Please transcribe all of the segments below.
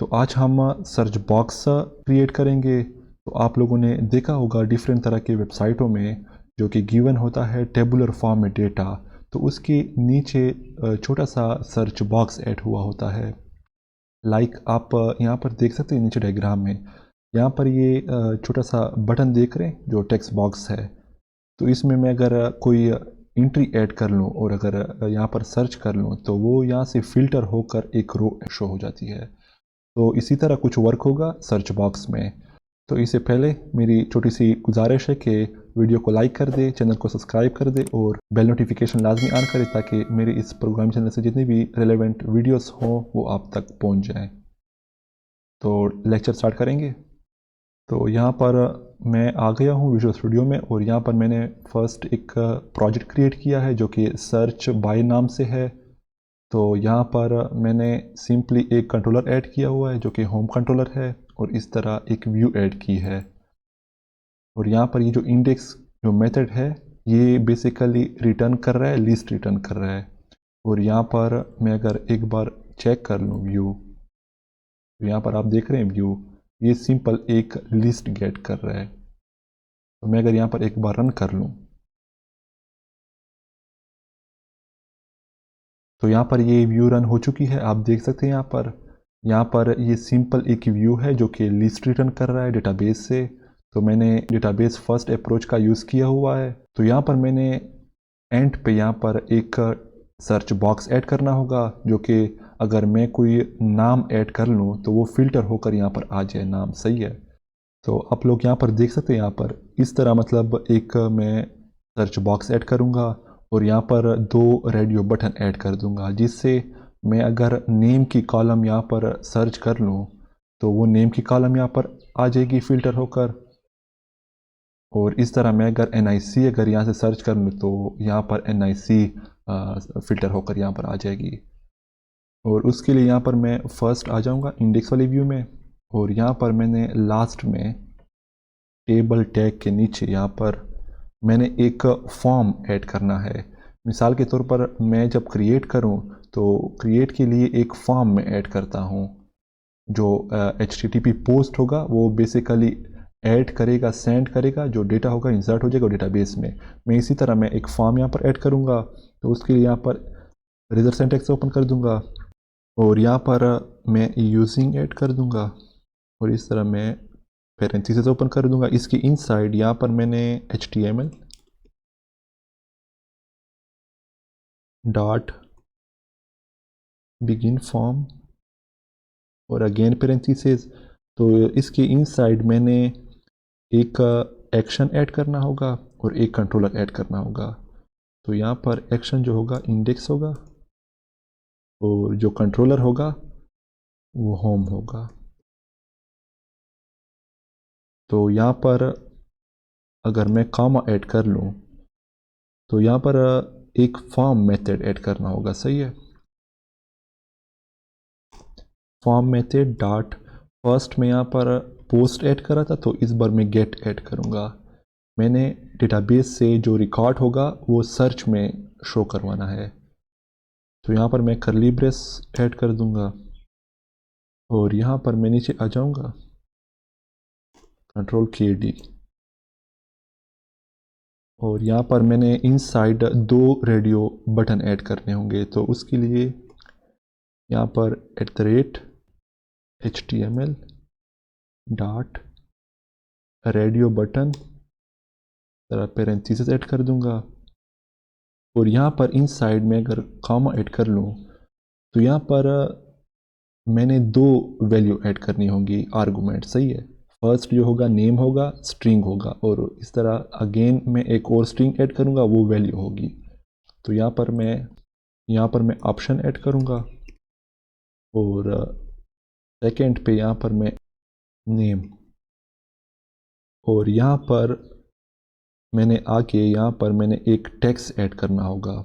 तो आज हम सर्च बॉक्स क्रिएट करेंगे। तो आप लोगों ने देखा होगा डिफरेंट तरह के वेबसाइटों में जो कि गिवन होता है टेबुलर फॉर्म में डेटा, तो उसके नीचे छोटा सा सर्च बॉक्स ऐड हुआ होता है। लाइक आप यहाँ पर देख सकते हैं नीचे डायग्राम में, यहाँ पर ये छोटा सा बटन देख रहे हैं जो टेक्स्ट बॉक्स है। तो इसमें मैं अगर कोई एंट्री ऐड कर लूँ और अगर यहाँ पर सर्च कर लूँ तो वो यहाँ से फ़िल्टर होकर एक रो शो हो जाती है। तो इसी तरह कुछ वर्क होगा सर्च बॉक्स में। तो इससे पहले मेरी छोटी सी गुजारिश है कि वीडियो को लाइक कर दे, चैनल को सब्सक्राइब कर दे और बेल नोटिफिकेशन लाजमी ऑन करे ताकि मेरे इस प्रोग्राम चैनल से जितनी भी रेलेवेंट वीडियोस हों वो आप तक पहुंच जाएं। तो लेक्चर स्टार्ट करेंगे। तो यहाँ पर मैं आ गया हूँ विजुअल स्टूडियो में और यहाँ पर मैंने फर्स्ट एक प्रोजेक्ट क्रिएट किया है जो कि सर्च बाय नाम से है। तो यहाँ पर मैंने सिंपली एक कंट्रोलर ऐड किया हुआ है जो कि होम कंट्रोलर है और इस तरह एक व्यू ऐड की है। और यहाँ पर ये जो इंडेक्स जो मेथड है ये बेसिकली रिटर्न कर रहा है, लिस्ट रिटर्न कर रहा है। और यहाँ पर मैं अगर एक बार चेक कर लूँ व्यू, तो यहाँ पर आप देख रहे हैं व्यू ये सिंपल एक लिस्ट गेट कर रहा है। तो मैं अगर यहाँ पर एक बार रन कर लूँ तो यहाँ पर ये व्यू रन हो चुकी है। आप देख सकते हैं यहाँ पर ये सिंपल एक व्यू है जो कि लिस्ट रिटर्न कर रहा है डेटाबेस से। तो मैंने डेटाबेस फर्स्ट अप्रोच का यूज़ किया हुआ है। तो यहाँ पर मैंने एंड पे यहाँ पर एक सर्च बॉक्स ऐड करना होगा जो कि अगर मैं कोई नाम ऐड कर लूँ तो वो फिल्टर होकर यहाँ पर आ जाए नाम। सही है। तो आप लोग यहाँ पर देख सकते हैं यहाँ पर इस तरह मतलब एक मैं सर्च बॉक्स ऐड करूँगा और यहाँ पर दो रेडियो बटन ऐड कर दूँगा जिससे मैं अगर नेम की कॉलम यहाँ पर सर्च कर लूँ तो वो नेम की कॉलम यहाँ पर आ जाएगी फ़िल्टर होकर। और इस तरह मैं अगर NIC अगर यहाँ से सर्च कर लूँ तो यहाँ पर NIC फ़िल्टर होकर यहाँ पर आ जाएगी। और उसके लिए यहाँ पर मैं फर्स्ट आ जाऊँगा इंडेक्स वाले व्यू में और यहाँ पर मैंने लास्ट में टेबल टैग के नीचे यहाँ पर मैंने एक फॉर्म ऐड करना है। मिसाल के तौर पर मैं जब क्रिएट करूँ तो क्रिएट के लिए एक फॉर्म में ऐड करता हूँ। जो HTTP पोस्ट होगा वो बेसिकली ऐड करेगा, सेंड करेगा, जो डेटा होगा इंसर्ट हो जाएगा डेटाबेस में। मैं इसी तरह मैं एक फॉर्म यहाँ पर ऐड करूँगा। तो उसके लिए यहाँ पर रिजल्ट सिंटैक्स ओपन कर दूँगा और यहाँ पर मैं यूजिंग ऐड कर दूँगा और इस तरह मैं पैरेंथेसिस ओपन कर दूंगा। इसकी इनसाइड यहाँ पर मैंने HTML डॉट बिगिन फॉर्म और अगेन पैरेंथेसिस। तो इसके इनसाइड मैंने एक एक्शन ऐड करना होगा और एक कंट्रोलर ऐड करना होगा। तो यहाँ पर एक्शन जो होगा इंडेक्स होगा और जो कंट्रोलर होगा वो होम होगा। तो यहाँ पर अगर मैं कॉमा ऐड कर लूँ तो यहाँ पर एक फॉर्म मेथड ऐड करना होगा। सही है। फॉर्म मेथड डॉट फर्स्ट में यहाँ पर पोस्ट ऐड करा था तो इस बार मैं गेट ऐड करूँगा। मैंने डेटाबेस से जो रिकॉर्ड होगा वो सर्च में शो करवाना है। तो यहाँ पर मैं करली ब्रेस ऐड कर दूँगा और यहाँ पर मैं नीचे आ जाऊँगा Ctrl+K+D और यहाँ पर मैंने इनसाइड दो रेडियो बटन ऐड करने होंगे। तो उसके लिए यहाँ पर @HTML डॉट रेडियो बटन तरह पैरेंथेसिस ऐड कर दूँगा और यहाँ पर इनसाइड में अगर कॉमा ऐड कर लूँ तो यहाँ पर मैंने दो वैल्यू ऐड करनी होंगी आर्गूमेंट। सही है। फर्स्ट जो होगा नेम होगा, स्ट्रिंग होगा और इस तरह अगेन मैं एक और स्ट्रिंग ऐड करूँगा वो वैल्यू होगी। तो यहाँ पर मैं ऑप्शन ऐड करूँगा और सेकंड पे यहाँ पर मैं नेम और यहाँ पर मैंने आके यहाँ पर मैंने एक टेक्स्ट ऐड करना होगा।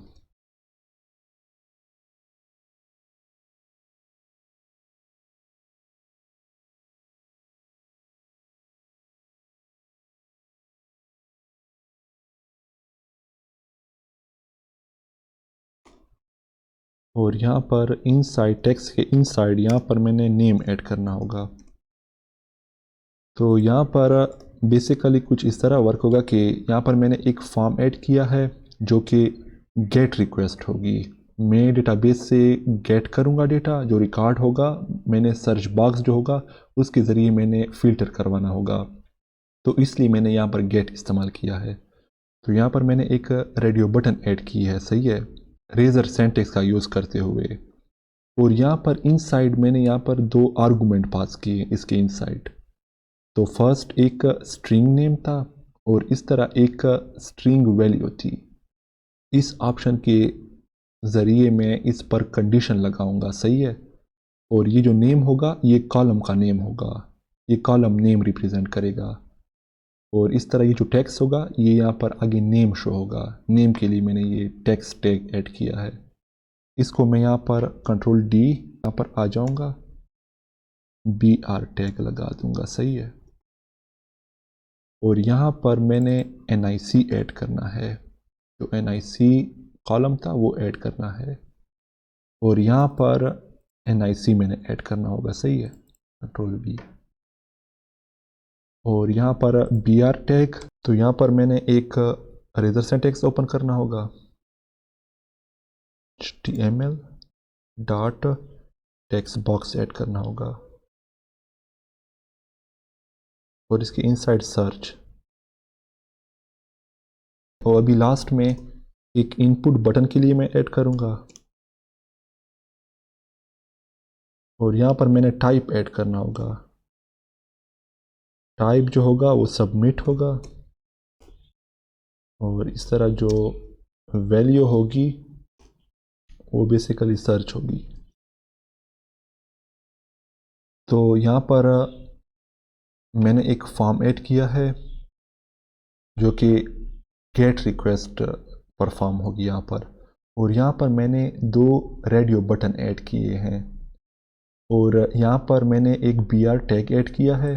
और यहाँ पर इनसाइड टेक्स्ट के इनसाइड यहाँ पर मैंने नेम ऐड करना होगा। तो यहाँ पर बेसिकली कुछ इस तरह वर्क होगा कि यहाँ पर मैंने एक फॉर्म ऐड किया है जो कि गेट रिक्वेस्ट होगी। मैं डेटाबेस से गेट करूँगा डेटा, जो रिकॉर्ड होगा मैंने सर्च बॉक्स जो होगा उसके ज़रिए मैंने फ़िल्टर करवाना होगा, तो इसलिए मैंने यहाँ पर गेट इस्तेमाल किया है। तो यहाँ पर मैंने एक रेडियो बटन ऐड की है, सही है, रेजर सिंटैक्स का यूज़ करते हुए। और यहाँ पर इनसाइड मैंने यहाँ पर 2 आर्गूमेंट पास किए इसके इनसाइड। तो फर्स्ट एक स्ट्रिंग नेम था और इस तरह एक स्ट्रिंग वैल्यू थी। इस ऑप्शन के ज़रिए मैं इस पर कंडीशन लगाऊंगा, सही है। और ये जो नेम होगा ये कॉलम का नेम होगा, ये कॉलम नेम रिप्रेजेंट करेगा। और इस तरह ये जो टेक्स्ट होगा ये यहाँ पर आगे नेम शो होगा। नेम के लिए मैंने ये टेक्स्ट टैग ऐड किया है। इसको मैं यहाँ पर कंट्रोल डी यहाँ पर आ जाऊँगा, BR टैग लगा दूंगा, सही है। और यहाँ पर मैंने NIC ऐड करना है, जो NIC कॉलम था वो ऐड करना है। और यहाँ पर NIC मैंने ऐड करना होगा, सही है, कंट्रोल B। और यहाँ पर BR टैग, तो यहाँ पर मैंने एक रेजर सिंटैक्स ओपन करना होगा, HTML dot text box add करना होगा। और इसके इनसाइड सर्च। और अभी लास्ट में एक इनपुट बटन के लिए मैं ऐड करूँगा। और यहाँ पर मैंने टाइप ऐड करना होगा, टाइप जो होगा वो सबमिट होगा। और इस तरह जो वैल्यू होगी वो बेसिकली सर्च होगी। तो यहाँ पर मैंने एक फॉर्म ऐड किया है जो कि गेट रिक्वेस्ट परफॉर्म होगी यहाँ पर। और यहाँ पर मैंने 2 रेडियो बटन ऐड किए हैं। और यहाँ पर मैंने एक BR टैग ऐड किया है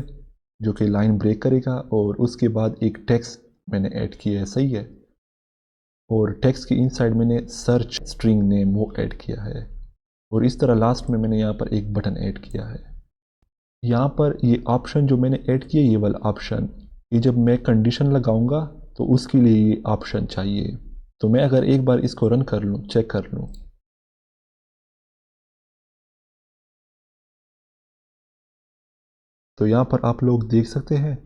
जो कि लाइन ब्रेक करेगा। और उसके बाद एक टेक्स्ट मैंने ऐड किया है, सही है। और टेक्स्ट के इनसाइड मैंने सर्च स्ट्रिंग नेम वो ऐड किया है। और इस तरह लास्ट में मैंने यहाँ पर एक बटन ऐड किया है। यहाँ पर ये ऑप्शन जो मैंने ऐड किया, ये वाला ऑप्शन, ये जब मैं कंडीशन लगाऊंगा तो उसके लिए ये ऑप्शन चाहिए। तो मैं अगर एक बार इसको रन कर लूँ, चेक कर लूँ, तो यहाँ पर आप लोग देख सकते हैं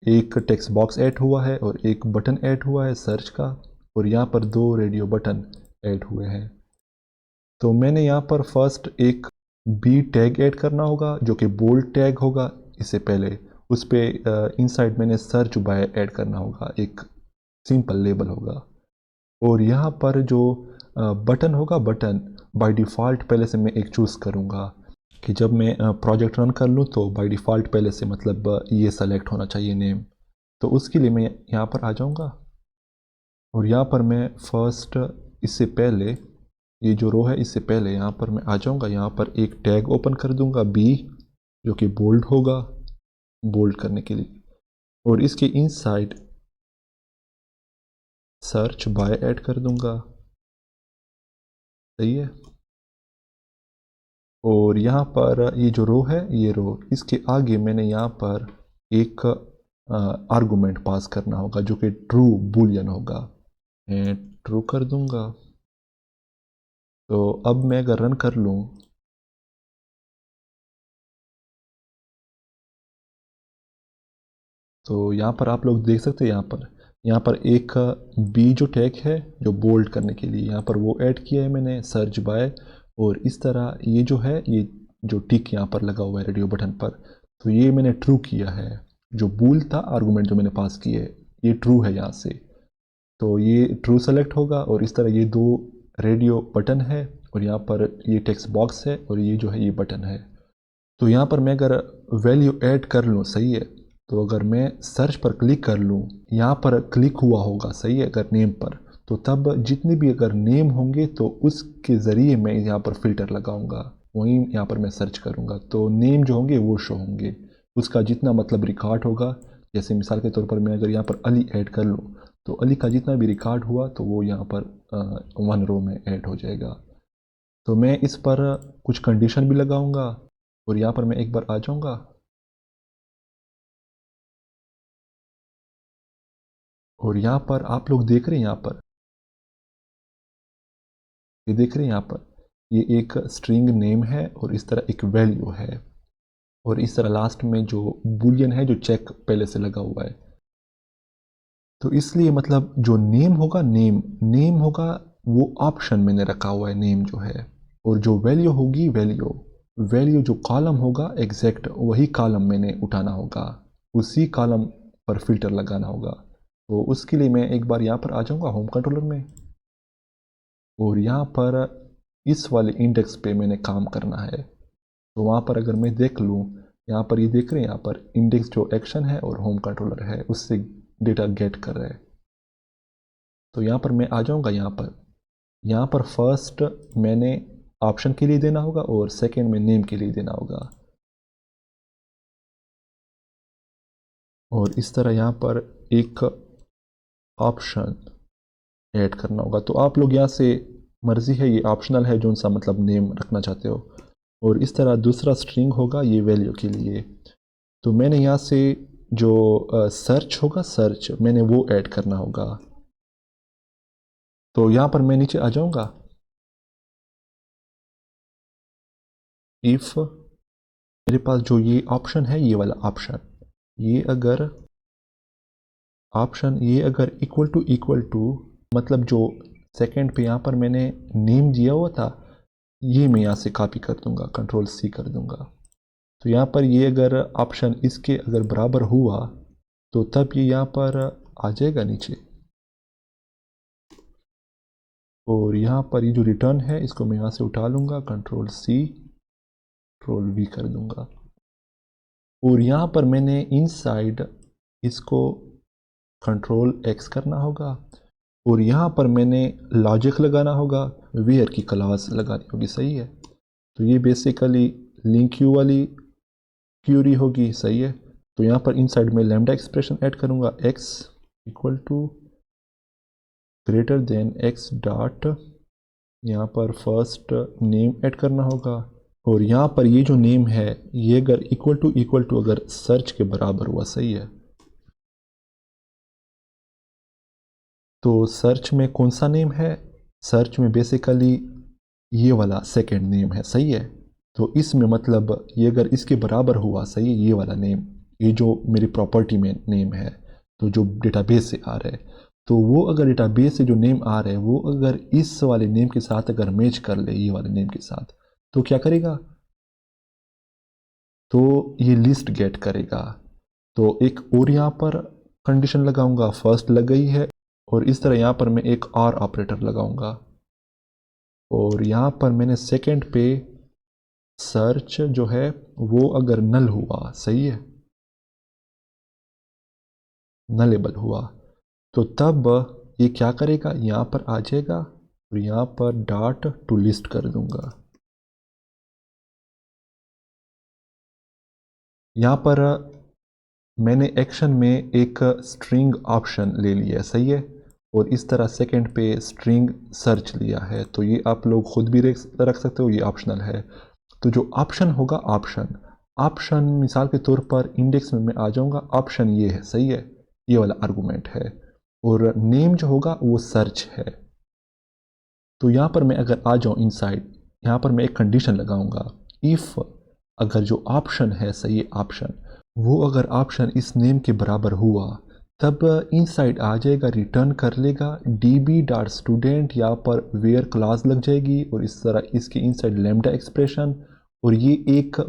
एक टेक्स्ट बॉक्स ऐड हुआ है और एक बटन ऐड हुआ है सर्च का। और यहाँ पर 2 रेडियो बटन ऐड हुए हैं। तो मैंने यहाँ पर फर्स्ट एक B टैग ऐड करना होगा जो कि बोल्ड टैग होगा। इससे पहले उस पर इनसाइड मैंने सर्च बाय ऐड करना होगा, एक सिंपल लेबल होगा। और यहाँ पर जो बटन होगा, बटन बाय डिफ़ॉल्ट पहले से मैं एक चूज़ करूँगा कि जब मैं प्रोजेक्ट रन कर लूँ तो बाय डिफ़ॉल्ट पहले से मतलब ये सेलेक्ट होना चाहिए नेम। तो उसके लिए मैं यहाँ पर आ जाऊँगा। और यहाँ पर मैं फर्स्ट इससे पहले ये जो रो है इससे पहले यहाँ पर मैं आ जाऊँगा। यहाँ पर एक टैग ओपन कर दूँगा B जो कि बोल्ड होगा, बोल्ड करने के लिए। और इसके इनसाइड सर्च बाय ऐड कर दूँगा, सही है। और यहाँ पर ये जो रो है, ये रो, इसके आगे मैंने यहाँ पर एक आर्गुमेंट पास करना होगा जो कि ट्रू बूलियन होगा। मैं ट्रू कर दूँगा। तो अब मैं अगर रन कर लूँ तो यहाँ पर आप लोग देख सकते हैं यहाँ पर एक B जो टैग है जो बोल्ड करने के लिए, यहाँ पर वो ऐड किया है मैंने, सर्च बाय। और इस तरह ये जो है, ये जो टिक यहाँ पर लगा हुआ है रेडियो बटन पर, तो ये मैंने ट्रू किया है। जो बूल था आर्गूमेंट जो मैंने पास किए, ये ट्रू है यहाँ से, तो ये ट्रू सेलेक्ट होगा। और इस तरह ये 2 रेडियो बटन है और यहाँ पर ये टेक्स्ट बॉक्स है और ये जो है ये बटन है। तो यहाँ पर मैं अगर वैल्यू ऐड कर लूँ, सही है, तो अगर मैं सर्च पर क्लिक कर लूँ, यहाँ पर क्लिक हुआ होगा, सही है, अगर नेम पर, तो तब जितने भी अगर नेम होंगे तो उसके ज़रिए मैं यहाँ पर फ़िल्टर लगाऊंगा, वहीं यहाँ पर मैं सर्च करूँगा तो नेम जो होंगे वो शो होंगे। उसका जितना मतलब रिकॉर्ड होगा, जैसे मिसाल के तौर पर मैं अगर यहाँ पर अली ऐड कर लूँ तो अली का जितना भी रिकॉर्ड हुआ तो वो यहाँ पर 1 रो में ऐड हो जाएगा। तो मैं इस पर कुछ कंडीशन भी लगाऊंगा और यहाँ पर मैं एक बार आ जाऊंगा और यहाँ पर आप लोग देख रहे हैं, यहाँ पर ये देख रहे हैं, यहाँ पर ये एक स्ट्रिंग नेम है और इस तरह एक वैल्यू है और इस तरह लास्ट में जो बूलियन है जो चेक पहले से लगा हुआ है। तो इसलिए मतलब जो नेम होगा, नेम होगा वो ऑप्शन मैंने रखा हुआ है, नेम जो है, और जो वैल्यू होगी वैल्यू जो कॉलम होगा एग्जैक्ट वही कॉलम मैंने उठाना होगा, उसी कॉलम पर फिल्टर लगाना होगा। तो उसके लिए मैं एक बार यहाँ पर आ जाऊँगा होम कंट्रोलर में और यहाँ पर इस वाले इंडेक्स पे मैंने काम करना है। तो वहाँ पर अगर मैं देख लूँ, यहाँ पर ये देख रहे हैं, यहाँ पर इंडेक्स जो एक्शन है और होम कंट्रोलर है उससे डेटा गेट कर रहा है। तो यहाँ पर मैं आ जाऊँगा, यहाँ पर फर्स्ट मैंने ऑप्शन के लिए देना होगा और सेकंड में नेम के लिए देना होगा और इस तरह यहाँ पर एक ऑप्शन ऐड करना होगा। तो आप लोग यहाँ से मर्ज़ी है, ये ऑप्शनल है जो सा मतलब नेम रखना चाहते हो। और इस तरह दूसरा स्ट्रिंग होगा ये वैल्यू के लिए। तो मैंने यहाँ से जो सर्च होगा, सर्च मैंने वो ऐड करना होगा। तो यहाँ पर मैं नीचे आ जाऊँगा, इफ़ मेरे पास जो ये ऑप्शन है, ये वाला ऑप्शन, ये अगर इक्वल टू मतलब जो सेकंड पे यहाँ पर मैंने नेम दिया हुआ था, ये मैं यहाँ से कॉपी कर दूंगा, कंट्रोल सी कर दूंगा। तो यहाँ पर ये अगर ऑप्शन इसके अगर बराबर हुआ तो तब ये यहाँ पर आ जाएगा नीचे और यहाँ पर ये जो रिटर्न है इसको मैं यहाँ से उठा लूँगा, कंट्रोल सी कंट्रोल वी कर दूंगा। और यहाँ पर मैंने इनसाइड इसको कंट्रोल एक्स करना होगा और यहाँ पर मैंने लॉजिक लगाना होगा, वेयर की क्लॉज लगानी होगी, सही है। तो ये बेसिकली लिंक क्यू वाली क्यूरी होगी, सही है। तो यहाँ पर इनसाइड में लैम्डा एक्सप्रेशन ऐड करूँगा, x equal to greater than x dot, यहाँ पर फर्स्ट नेम ऐड करना होगा और यहाँ पर ये जो नेम है ये अगर इक्वल टू अगर सर्च के बराबर हुआ, सही है। तो सर्च में कौन सा नेम है, सर्च में बेसिकली ये वाला सेकंड नेम है, सही है। तो इसमें मतलब ये अगर इसके बराबर हुआ, सही है, ये वाला नेम, ये जो मेरी प्रॉपर्टी में नेम है, तो जो डेटाबेस से आ रहा है, तो वो अगर डेटाबेस से जो नेम आ रहा है वो अगर इस वाले नेम के साथ अगर मैच कर ले, ये वाले नेम के साथ, तो क्या करेगा, तो ये लिस्ट गेट करेगा। तो एक और यहाँ पर कंडीशन लगाऊंगा, फर्स्ट लग गई है और इस तरह यहाँ पर मैं एक और ऑपरेटर लगाऊंगा और यहाँ पर मैंने सेकंड पे सर्च जो है वो अगर नल हुआ, सही है, नलेबल हुआ, तो तब ये क्या करेगा, यहाँ पर आ जाएगा और यहाँ पर डॉट टू लिस्ट कर दूंगा। यहाँ पर मैंने एक्शन में एक स्ट्रिंग ऑप्शन ले लिया, सही है, और इस तरह सेकंड पे स्ट्रिंग सर्च लिया है। तो ये आप लोग खुद भी रख सकते हो, ये ऑप्शनल है। तो जो ऑप्शन होगा, ऑप्शन मिसाल के तौर पर इंडेक्स में मैं आ जाऊंगा, ऑप्शन ये है, सही है, ये वाला आर्गूमेंट है और नेम जो होगा वो सर्च है। तो यहाँ पर मैं अगर आ जाऊँ इनसाइड, यहाँ पर मैं एक कंडीशन लगाऊंगा, इफ़ अगर जो ऑप्शन है, सही है, ऑप्शन वो अगर ऑप्शन इस नेम के बराबर हुआ तब इनसाइड आ जाएगा, रिटर्न कर लेगा db.student, यहाँ पर वेयर क्लास लग जाएगी और इस तरह इसके इनसाइड लैम्डा एक्सप्रेशन और ये एक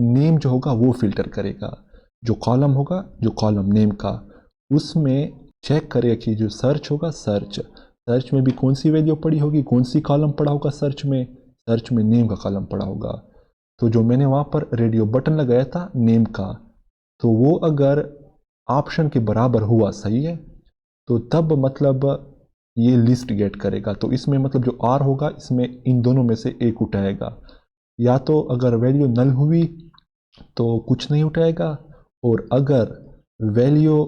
नेम जो होगा वो फिल्टर करेगा, जो कॉलम होगा, जो कॉलम नेम का, उसमें चेक करेगा कि जो सर्च होगा, सर्च में भी कौन सी वैल्यू पड़ी होगी, कौन सी कॉलम पड़ा होगा, सर्च में नेम का कॉलम पड़ा होगा। तो जो मैंने वहाँ पर रेडियो बटन लगाया था नेम का, तो वो अगर ऑप्शन के बराबर हुआ, सही है, तो तब मतलब ये लिस्ट गेट करेगा। तो इसमें मतलब जो आर होगा इसमें इन दोनों में से एक उठाएगा, या तो अगर वैल्यू नल हुई तो कुछ नहीं उठाएगा और अगर वैल्यू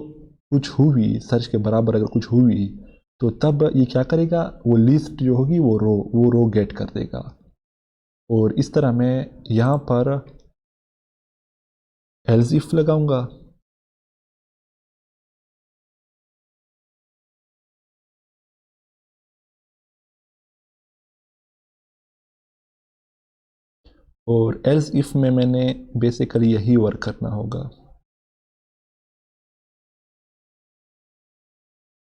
कुछ हुई, सर्च के बराबर अगर कुछ हुई तो तब ये क्या करेगा, वो लिस्ट जो होगी वो रो गेट कर देगा। और इस तरह मैं यहाँ पर एल्स इफ लगाऊंगा। और एल्स इफ में मैंने बेसिकली यही वर्क करना होगा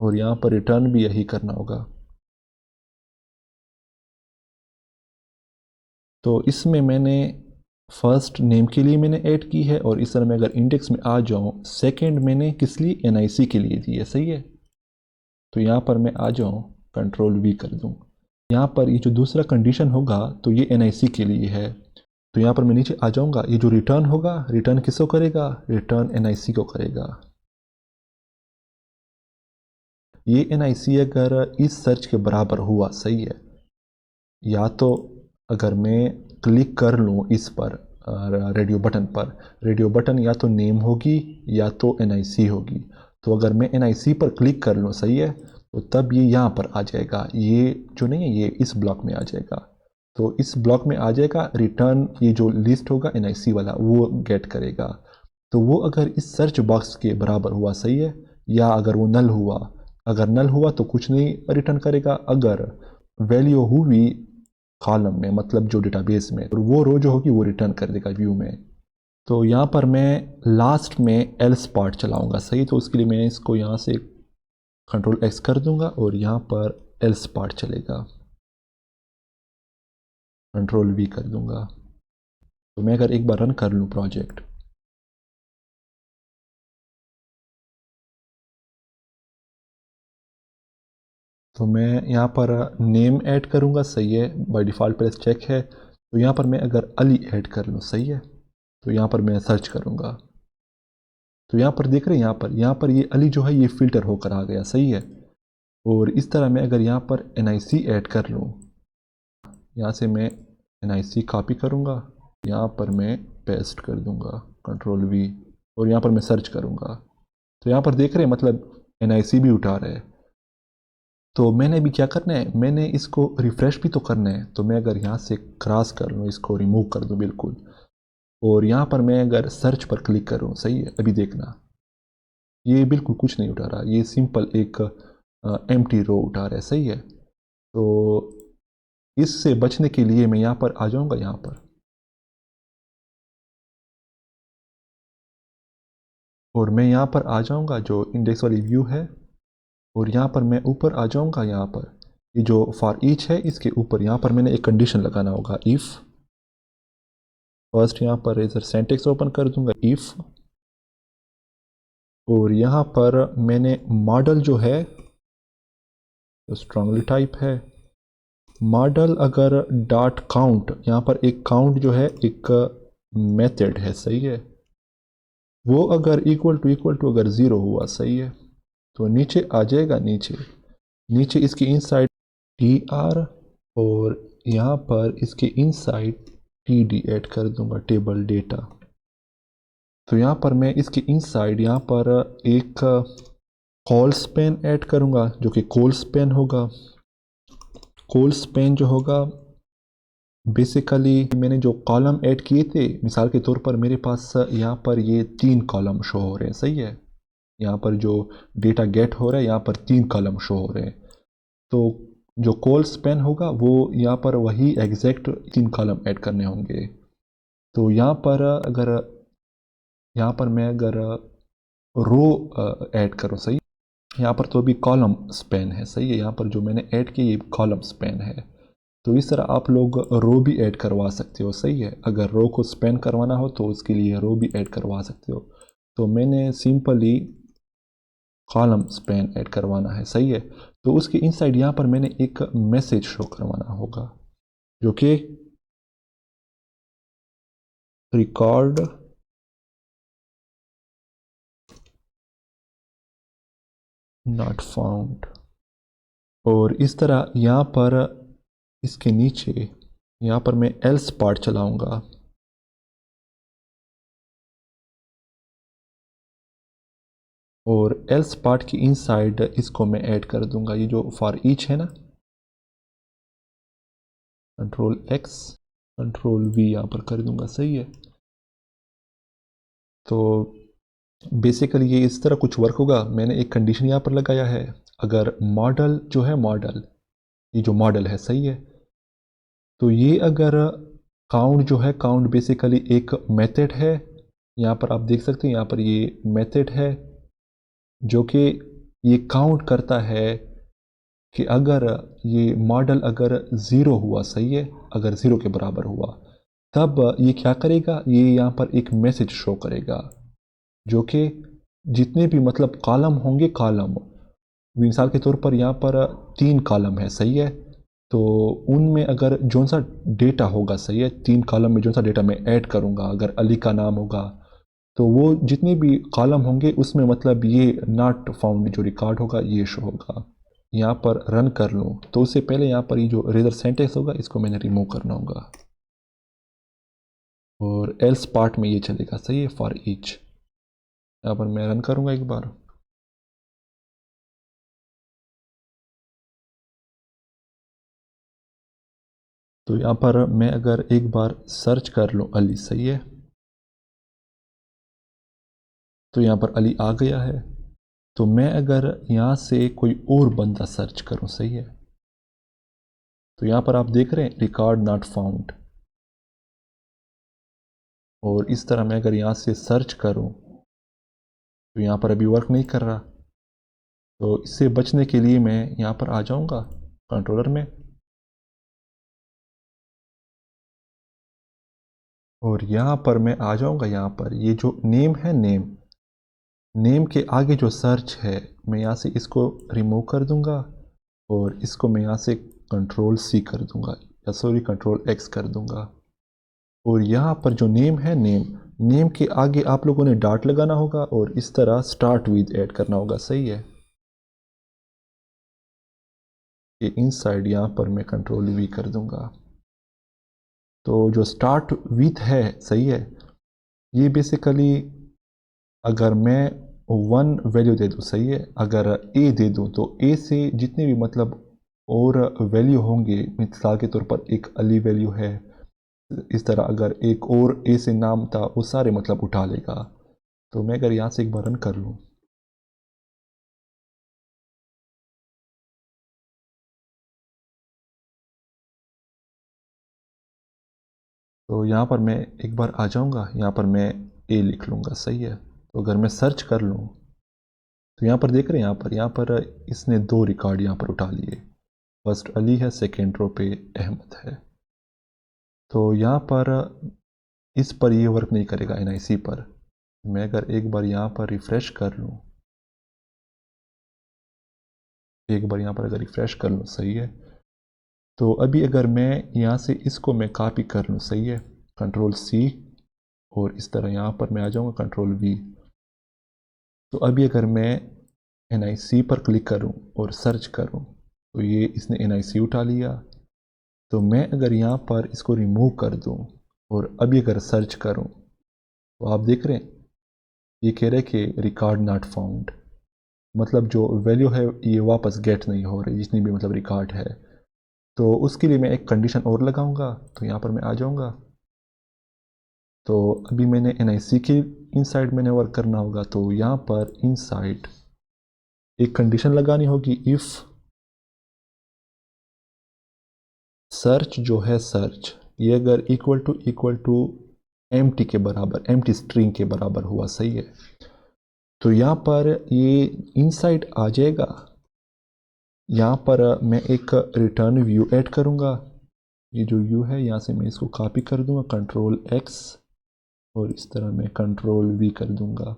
और यहाँ पर रिटर्न भी यही करना होगा। तो इसमें मैंने फर्स्ट नेम के लिए मैंने ऐड की है और इस तरह मैं अगर इंडेक्स में आ जाऊँ, सेकंड मैंने किस लिए, एनआईसी के लिए दी है, सही है। तो यहाँ पर मैं आ जाऊँ, कंट्रोल वी कर दूँ, यहाँ पर ये जो दूसरा कंडीशन होगा तो ये एनआईसी के लिए है। तो यहाँ पर मैं नीचे आ जाऊँगा, ये जो रिटर्न होगा, रिटर्न किसको करेगा, रिटर्न एनआईसी को करेगा। ये एनआईसी अगर इस सर्च के बराबर हुआ, सही है, या तो अगर मैं क्लिक कर लूँ इस पर रेडियो बटन पर, रेडियो बटन या तो नेम होगी या तो एनआईसी होगी। तो अगर मैं एनआईसी पर क्लिक कर लूँ, सही है, तो तब ये यहाँ पर आ जाएगा, ये जो नहीं है ये इस ब्लॉक में आ जाएगा। तो इस ब्लॉक में आ जाएगा रिटर्न, ये जो लिस्ट होगा एनआईसी वाला वो गेट करेगा। तो वो अगर इस सर्च बॉक्स के बराबर हुआ, सही है, या अगर वो नल हुआ, अगर नल हुआ तो कुछ नहीं रिटर्न करेगा। अगर वैल्यू हुई कॉलम में, मतलब जो डेटाबेस में, और वो रो जो होगी वो रिटर्न कर देगा व्यू में। तो यहाँ पर मैं लास्ट में एल्स पार्ट चलाऊंगा, सही। तो उसके लिए मैं इसको यहाँ से कंट्रोल एक्स कर दूंगा और यहाँ पर एल्स पार्ट चलेगा, कंट्रोल वी कर दूंगा। तो मैं अगर एक बार रन कर लूँ प्रोजेक्ट, तो मैं यहाँ पर नेम ऐड करूँगा, सही है, बाय डिफ़ॉल्ट प्लेस चेक है। तो यहाँ पर मैं अगर अली ऐड कर लूँ, सही है, तो यहाँ पर मैं सर्च करूँगा, तो यहाँ पर देख रहे हैं, यहाँ पर ये अली जो है ये फ़िल्टर होकर आ गया, सही है। और इस तरह मैं अगर यहाँ पर एनआईसी ऐड कर लूँ, यहाँ से मैं एनआईसी कॉपी करूँगा, यहाँ पर मैं पेस्ट कर दूँगा, कंट्रोल वी, और यहाँ पर मैं सर्च करूँगा। तो यहाँ पर देख रहे हैं, मतलब एनआईसी भी उठा रहा है। तो मैंने भी क्या करना है, मैंने इसको रिफ़्रेश भी तो करना है। तो मैं अगर यहाँ से क्रॉस कर लूँ, इसको रिमूव कर दूँ बिल्कुल, और यहाँ पर मैं अगर सर्च पर क्लिक करूँ, सही है, अभी देखना ये बिल्कुल कुछ नहीं उठा रहा, ये सिंपल एक एम्प्टी रो उठा रहा है, सही है। तो इससे बचने के लिए मैं यहाँ पर आ जाऊँगा, यहाँ पर, और मैं यहाँ पर आ जाऊँगा जो इंडेक्स वाली व्यू है, और यहाँ पर मैं ऊपर आ जाऊँगा, यहाँ पर ये जो फॉर ईच है इसके ऊपर यहाँ पर मैंने एक कंडीशन लगाना होगा, इफ़, फर्स्ट यहाँ पर इधर सिंटैक्स ओपन कर दूंगा, इफ़, और यहाँ पर मैंने मॉडल जो है तो स्ट्रांगली टाइप है, मॉडल अगर डॉट काउंट, यहाँ पर एक काउंट जो है एक मेथड है, सही है, वो अगर इक्वल टू अगर ज़ीरो हुआ, सही है, तो नीचे आ जाएगा, नीचे इसके इनसाइड टी आर, और यहाँ पर इसके इनसाइड टी डी ऐड कर दूंगा, टेबल डेटा। तो यहाँ पर मैं इसके इनसाइड यहाँ पर एक कॉल स्पैन ऐड करूँगा जो कि कॉल स्पैन होगा। कॉल स्पैन जो होगा बेसिकली मैंने जो कॉलम ऐड किए थे, मिसाल के तौर पर मेरे पास यहाँ पर ये 3 कॉलम शो हो रहे हैं, सही है, यहाँ पर जो डेटा गेट हो रहा है यहाँ पर 3 कॉलम शो हो रहे हैं। तो जो कॉल स्पैन होगा वो यहाँ पर वही एग्जैक्ट 3 कॉलम ऐड करने होंगे। तो यहाँ पर अगर मैं अगर रो ऐड करूँ, सही, यहाँ पर तो अभी कॉलम स्पैन है, सही है, यहाँ पर जो मैंने ऐड किया ये कॉलम स्पैन है। तो इस तरह आप लोग रो भी ऐड करवा सकते हो, सही है, अगर रो को स्पैन करवाना हो तो उसके लिए रो भी ऐड करवा सकते हो। तो मैंने सिंपली कॉलम स्पैन ऐड करवाना है, सही है। तो उसके इनसाइड यहाँ पर मैंने एक मैसेज शो करवाना होगा जो कि रिकॉर्ड नॉट फाउंड, और इस तरह यहाँ पर इसके नीचे यहाँ पर मैं एल्स पार्ट चलाऊंगा, और एल्स पार्ट की इनसाइड इसको मैं ऐड कर दूंगा, ये जो फॉर ईच है ना, कंट्रोल एक्स, कंट्रोल वी यहाँ पर कर दूंगा, सही है। तो बेसिकली ये इस तरह कुछ वर्क होगा। मैंने एक कंडीशन यहाँ पर लगाया है, अगर मॉडल जो है, मॉडल ये जो मॉडल है, सही है, तो ये अगर काउंट जो है, काउंट बेसिकली एक मेथड है, यहाँ पर आप देख सकते हैं, यहाँ पर ये मेथड है जो कि ये काउंट करता है कि अगर ये मॉडल अगर ज़ीरो हुआ, सही है, अगर ज़ीरो के बराबर हुआ, तब ये क्या करेगा, ये यहाँ पर एक मैसेज शो करेगा जो कि जितने भी मतलब कॉलम होंगे, कॉलम मिसाल के तौर पर यहाँ पर 3 कॉलम है, सही है, तो उनमें अगर जौन सा डेटा होगा, सही है, 3 कॉलम में जौन सा डेटा मैं ऐड करूँगा, अगर अली का नाम होगा, तो वो जितने भी कॉलम होंगे उसमें मतलब ये नॉट फाउंड जो रिकॉर्ड होगा ये शो होगा। यहाँ पर रन कर लूँ तो उससे पहले यहाँ पर ये जो रेजर सेंटेंस होगा इसको मैंने रिमूव करना होगा, और एल्स पार्ट में ये चलेगा, सही है, फॉर ईच। यहाँ पर मैं रन करूँगा एक बार, तो यहाँ पर मैं अगर एक बार सर्च कर लूँ अली, सही है, तो यहाँ पर अली आ गया है। तो मैं अगर यहाँ से कोई और बंदा सर्च करूँ, सही है, तो यहाँ पर आप देख रहे हैं रिकॉर्ड नॉट फाउंड, और इस तरह मैं अगर यहाँ से सर्च करूँ तो यहाँ पर अभी वर्क नहीं कर रहा। तो इससे बचने के लिए मैं यहाँ पर आ जाऊँगा कंट्रोलर में, और यहाँ पर मैं आ जाऊँगा, यहाँ पर ये जो नेम है, नेम के आगे जो सर्च है, मैं यहाँ से इसको रिमूव कर दूँगा, और इसको मैं यहाँ से कंट्रोल सी कर दूँगा, या सॉरी कंट्रोल एक्स कर दूँगा। और यहाँ पर जो नेम है, नेम के आगे आप लोगों ने डॉट लगाना होगा, और इस तरह स्टार्ट विद ऐड करना होगा, सही है। ये इनसाइड यहाँ पर मैं कंट्रोल वी कर दूँगा। तो जो स्टार्ट विथ है, सही है, ये बेसिकली अगर मैं 1 वैल्यू दे दूँ, सही है, अगर ए दे दूँ तो ए से जितने भी मतलब और वैल्यू होंगे, मिसाल के तौर पर एक अली वैल्यू है, इस तरह अगर एक और ए से नाम था वो सारे मतलब उठा लेगा। तो मैं अगर यहाँ से एक बार रन कर लूँ, तो यहाँ पर मैं एक बार आ जाऊँगा, यहाँ पर मैं ए लिख लूँगा, सही है। तो अगर मैं सर्च कर लूँ तो यहाँ पर देख रहे हैं, यहाँ पर इसने 2 रिकॉर्ड यहाँ पर उठा लिए, फर्स्ट अली है, सेकेंड रो पे अहमद है। तो यहाँ पर इस पर ये वर्क नहीं करेगा, NIC पर। मैं अगर एक बार यहाँ पर रिफ़्रेश कर लूँ, एक बार यहाँ पर अगर रिफ़्रेश कर लूँ, सही है, तो अभी अगर मैं यहाँ से इसको मैं कॉपी कर लूँ, सही है, कंट्रोल सी, और इस तरह यहाँ पर मैं आ जाऊँगा कंट्रोल वी। तो अभी अगर मैं NIC पर क्लिक करूं और सर्च करूं तो ये इसने NIC उठा लिया। तो मैं अगर यहाँ पर इसको रिमूव कर दूं और अभी अगर सर्च करूं तो आप देख रहे हैं ये कह रहे हैं कि रिकॉर्ड नॉट फाउंड, मतलब जो वैल्यू है ये वापस गेट नहीं हो रही, जितनी भी मतलब रिकॉर्ड है। तो उसके लिए मैं एक कंडीशन और लगाऊंगा, तो यहाँ पर मैं आ जाऊंगा। तो अभी मैंने NIC के इनसाइड मैंने वर्क करना होगा, तो यहाँ पर इनसाइड एक कंडीशन लगानी होगी, इफ़ सर्च जो है, सर्च ये अगर इक्वल टू एम्प्टी के बराबर, एम्प्टी स्ट्रिंग के बराबर हुआ, सही है, तो यहाँ पर ये इनसाइड आ जाएगा। यहाँ पर मैं एक रिटर्न व्यू ऐड करूँगा, ये जो व्यू है यहाँ से मैं इसको कॉपी कर दूँगा, कंट्रोल एक्स, और इस तरह मैं कंट्रोल वी कर दूँगा।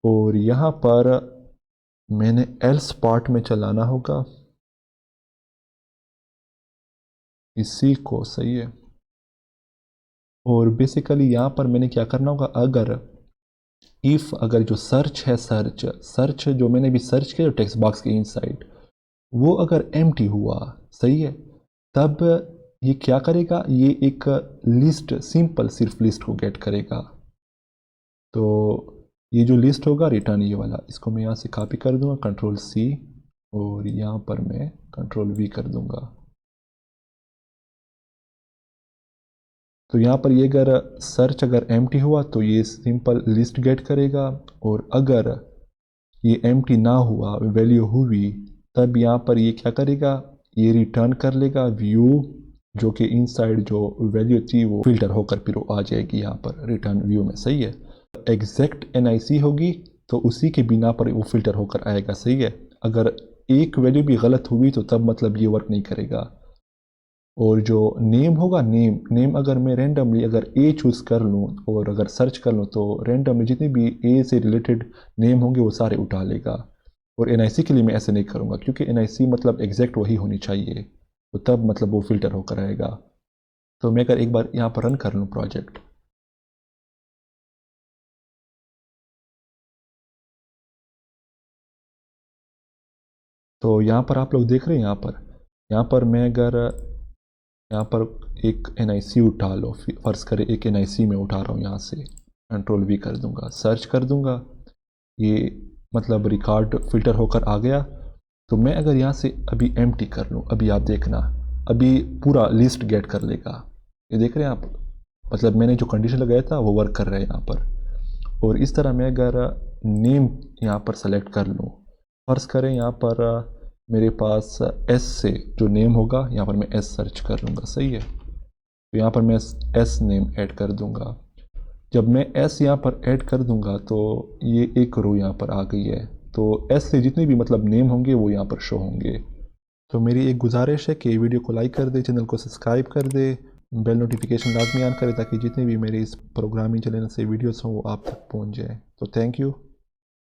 और यहाँ पर मैंने एल्स पार्ट में चलाना होगा इसी को, सही है। और बेसिकली यहाँ पर मैंने क्या करना होगा, अगर इफ़ अगर जो सर्च है, सर्च जो मैंने भी सर्च किया टेक्स्ट बॉक्स के इनसाइड, वो अगर एम्प्टी हुआ, सही है, तब ये क्या करेगा, ये एक लिस्ट, सिंपल सिर्फ लिस्ट को गेट करेगा। तो ये जो लिस्ट होगा रिटर्न ये वाला, इसको मैं यहाँ से कॉपी कर दूंगा, कंट्रोल सी, और यहाँ पर मैं कंट्रोल वी कर दूंगा। तो यहाँ पर ये अगर सर्च अगर एम्प्टी हुआ तो ये सिंपल लिस्ट गेट करेगा, और अगर ये एम्प्टी ना हुआ, वैल्यू हुई, तब यहाँ पर ये क्या करेगा, ये रिटर्न कर लेगा व्यू, जो कि इनसाइड जो वैल्यू थी वो फिल्टर होकर फिर आ जाएगी यहाँ पर रिटर्न व्यू में। सही है। एग्जैक्ट NIC होगी तो उसी के बिना पर वो फिल्टर होकर आएगा। सही है। अगर एक वैल्यू भी गलत हुई तो तब मतलब ये वर्क नहीं करेगा। और जो नेम होगा, नेम अगर मैं रेंडमली अगर ए चूज़ कर लूँ और अगर सर्च कर लूँ तो रेंडमली जितने भी ए से रिलेटेड नेम होंगे वो सारे उठा लेगा। और NIC के लिए मैं ऐसे नहीं करूँगा, क्योंकि NIC मतलब एग्जैक्ट वही होनी चाहिए, तो तब मतलब वो फिल्टर होकर आएगा। तो मैं अगर एक बार यहाँ पर रन कर लूँ प्रोजेक्ट, तो यहाँ पर आप लोग देख रहे हैं, यहाँ पर मैं अगर यहाँ पर एक NIC उठा लो, फर्ज करें एक NIC में उठा रहा हूँ, यहाँ से कंट्रोल V कर दूंगा, सर्च कर दूंगा, ये मतलब रिकॉर्ड फिल्टर होकर आ गया। तो मैं अगर यहाँ से अभी एम्प्टी कर लूँ, अभी आप देखना, अभी पूरा लिस्ट गेट कर लेगा। ये देख रहे हैं आप, मतलब मैंने जो कंडीशन लगाया था वो वर्क कर रहा है यहाँ पर। और इस तरह मैं अगर नेम यहाँ पर सेलेक्ट कर लूँ, फर्ज करें यहाँ पर मेरे पास S से जो नेम होगा, यहाँ पर मैं S सर्च कर लूँगा। सही है। तो यहाँ पर मैं S नेम ऐड कर दूँगा। जब मैं S यहाँ पर ऐड कर दूँगा तो ये एक रो यहाँ पर आ गई है, तो S से जितने भी मतलब नेम होंगे वो यहाँ पर शो होंगे। तो मेरी एक गुजारिश है कि वीडियो को लाइक कर दे, चैनल को सब्सक्राइब कर दे, बेल नोटिफिकेशन लाजमी ऑन करें ताकि जितने भी मेरे इस प्रोग्रामिंग चैनल से वीडियोस हों वो आप तक पहुँच जाए। तो थैंक यू।